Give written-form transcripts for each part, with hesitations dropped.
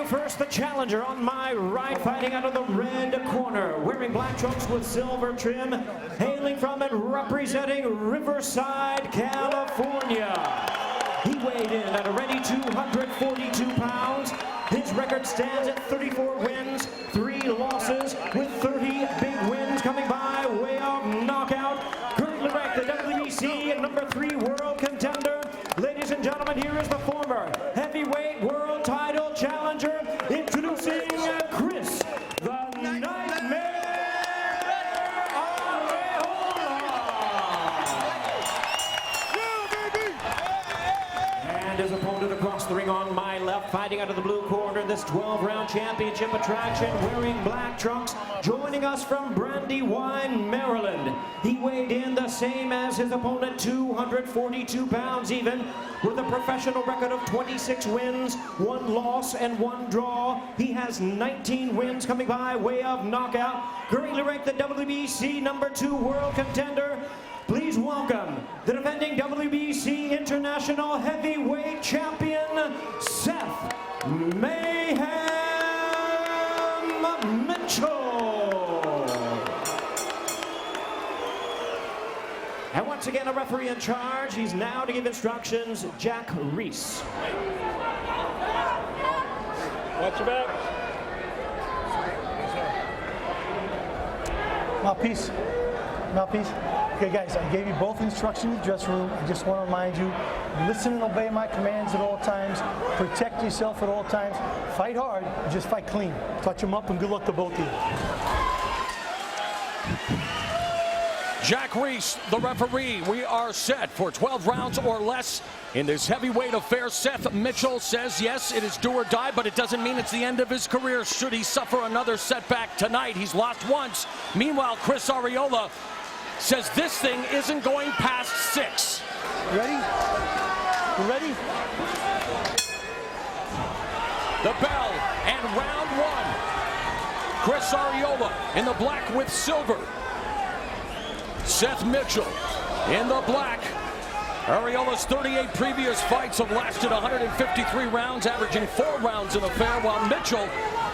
first, the challenger on my right, fighting out of the red corner, wearing black trunks with silver trim, hailing from and representing Riverside, California. He weighed in at a ready 242 pounds. His record stands at 34 wins, 3 losses, with 30 big wins coming by way of knockout. Currently ranked the WBC #3 world contender. Ladies and gentlemen, here is the former heavyweight world title challenger, introducing Chris the Nightmare Arreola. And his opponent across the ring on my left, fighting out of the blue corner, this 12-round championship attraction, wearing black trunks, joining us from Brandywine, Maryland. He weighed in the same as his opponent, 242 pounds even, with a professional record of 26 wins, 1 loss, and 1 draw. He has 19 wins coming by way of knockout. Currently ranked the WBC #2 world contender. Please welcome the defending WBC International Heavyweight Champion, Seth Mayhem Mitchell. And once again, a referee in charge. He's now to give instructions, Jack Reese. Watch your back. Mouthpiece. Mouthpiece. Okay, guys, I gave you both instructions in the dressing room. I just want to remind you, listen and obey my commands at all times. Protect yourself at all times. Fight hard, just fight clean. Touch them up, and good luck to both of you. Jack Reese, the referee. We are set for 12 rounds or less in this heavyweight affair. Seth Mitchell says, yes, it is do or die, but it doesn't mean it's the end of his career should he suffer another setback tonight. He's lost once. Meanwhile, Chris Arreola says this thing isn't going past 6. Ready? You ready? The bell and round 1. Chris Arreola in the black with silver. Seth Mitchell in the black. Arreola's 38 previous fights have lasted 153 rounds, averaging 4 rounds in affair, while Mitchell,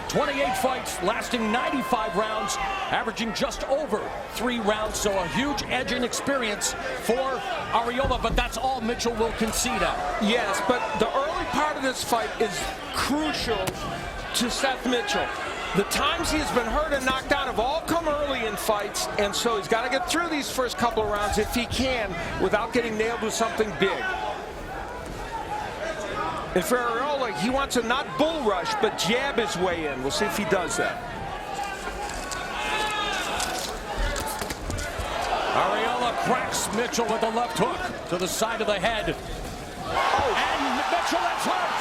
28 fights lasting 95 rounds, averaging just over 3 rounds. So a huge edge in experience for Arreola, but that's all Mitchell will concede at. Yes, but the early part of this fight is crucial to Seth Mitchell. The times he has been hurt and knocked down have all come early in fights, and so he's got to get through these first couple of rounds if he can without getting nailed with something big. And for Arreola, he wants to not bull rush, but jab his way in. We'll see if he does that. Arreola cracks Mitchell with a left hook to the side of the head. Oh. And Mitchell is hurt.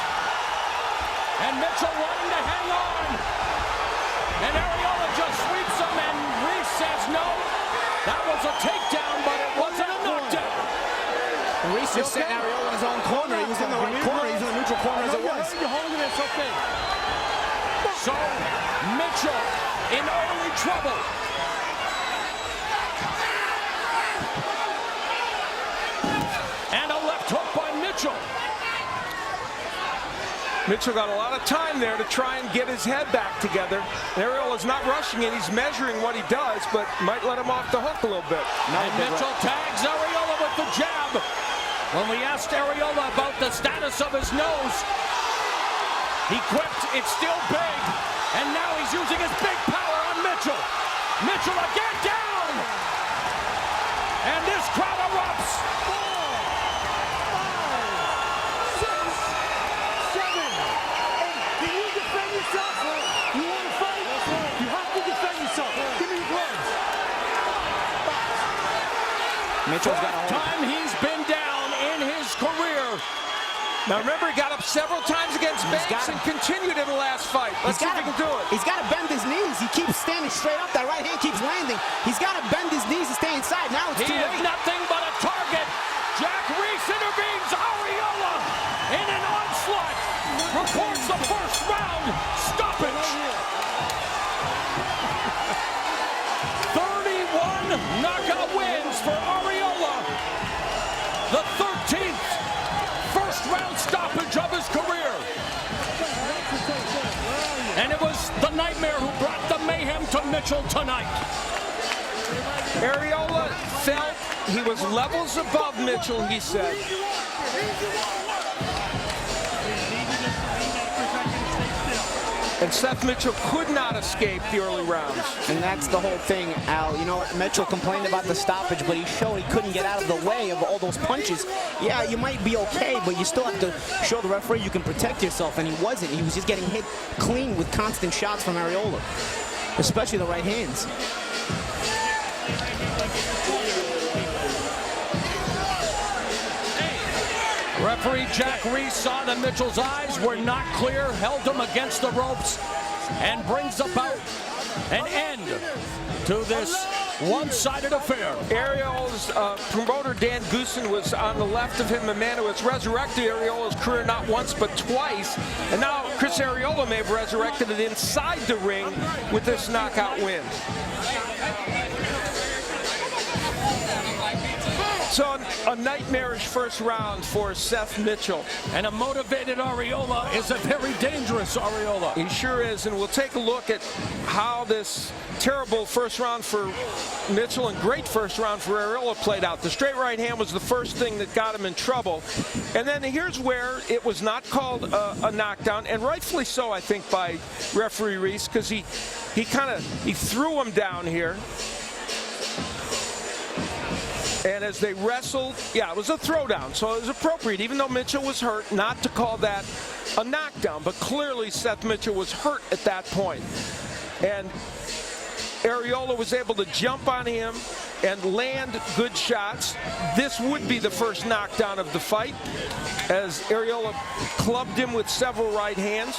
And Mitchell wanting to hang on. And Arreola just sweeps him, and Reese says no. That was a takedown, but it wasn't a knockdown. Reese just sent Arreola in his own corner. He was in the right corner. He was in the neutral corner as it was. You're holding it, it's okay. So Mitchell in early trouble. And a left hook by Mitchell. Mitchell got a lot of time there to try and get his head back together. Arreola's not rushing it. He's measuring what he does, but might let him off the hook a little bit. And Mitchell tags Arreola with the jab. When we asked Arreola about the status of his nose, he quipped, it's still big. And now he's using his big power on Mitchell. Mitchell again down. And this crowd erupts. 4, 5, 6, 7, 8. Can you defend yourself? You want to fight? You have to defend yourself. Give me your gloves. Mitchell's got a hold. Time he's been down in his career. Now remember, he got up several times against Banks and continued in the last fight. Let's see if he can do it. He's got to bend his knees. He keeps standing straight up. That right hand keeps landing. He's got to bend his knees and stay inside. Now it's He too is late. nothing but a target. Jack Reese intervenes. Arreola in an onslaught. Records the first round stoppage. 31 knockout wins for Arreola. The 13th first round stoppage of his career. And it was the Nightmare who brought the mayhem to Mitchell tonight. Arreola felt he was levels above Mitchell, he said. And Seth Mitchell could not escape the early rounds. And that's the whole thing, Al. You know, Mitchell complained about the stoppage, but he showed he couldn't get out of the way of all those punches. Yeah, you might be okay, but you still have to show the referee you can protect yourself, and he wasn't. He was just getting hit clean with constant shots from Arreola, especially the right hands. Referee Jack Reese saw that Mitchell's eyes were not clear, held him against the ropes, and brings about an end to this one-sided affair. Arreola's promoter, Dan Goosen, was on the left of him, a man who has resurrected Arreola's career not once but twice. And now Chris Arreola may have resurrected it inside the ring with this knockout win. So a nightmarish first round for Seth Mitchell. And a motivated Arreola is a very dangerous Arreola. He sure is, and we'll take a look at how this terrible first round for Mitchell and great first round for Arreola played out. The straight right hand was the first thing that got him in trouble. And then here's where it was not called a knockdown, and rightfully so, I think, by referee Reese, because he threw him down here. And as they wrestled, yeah, it was a throwdown, so it was appropriate, even though Mitchell was hurt, not to call that a knockdown. But clearly Seth Mitchell was hurt at that point. And Arreola was able to jump on him and land good shots. This would be the first knockdown of the fight, as Arreola clubbed him with several right hands.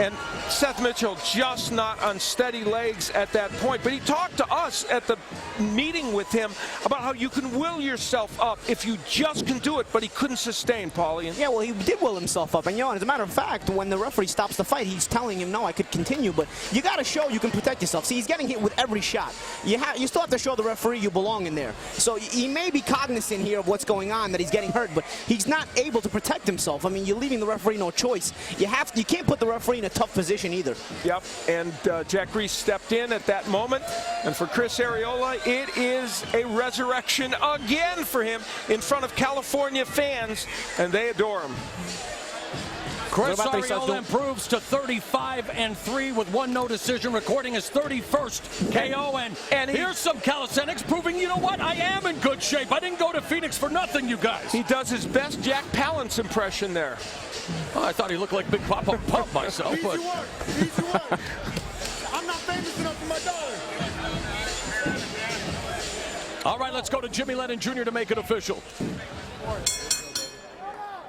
And Seth Mitchell just not on steady legs at that point. But he talked to us at the meeting with him about how you can will yourself up if you just can do it, but he couldn't sustain, Paulie. Yeah, well, he did will himself up. And, you know, as a matter of fact, when the referee stops the fight, he's telling him, no, I could continue, but you got to show you can protect yourself. See, he's getting hit with every shot. You still have to show the referee you belong in there. So he may be cognizant here of what's going on, that he's getting hurt, but he's not able to protect himself. I mean, you're leaving the referee no choice. You can't put the referee in a tough position either. Yep, and Jack Reese stepped in at that moment. And for Chris Arreola, it is a resurrection again for him in front of California fans, and they adore him. Chris Arreola improves to 35-3 with one no decision, recording his 31st KO. And here's some calisthenics proving, you know what, I am in good shape. I didn't go to Phoenix for nothing, you guys. He does his best Jack Palance impression there. Well, I thought he looked like Big Papa Pump myself. Easy but work, easy work. I'm not famous enough for my dog. All right, let's go to Jimmy Lennon Jr. to make it official.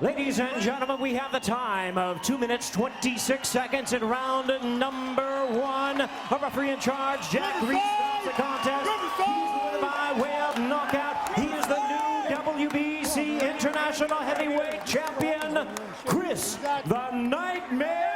Ladies and gentlemen, we have the time of 2 minutes, 26 seconds in round number one. Our referee in charge, Jack Reese, starts the contest. He's the winner by way of knockout. He is the new WBC International Heavyweight Champion, Chris the Nightmare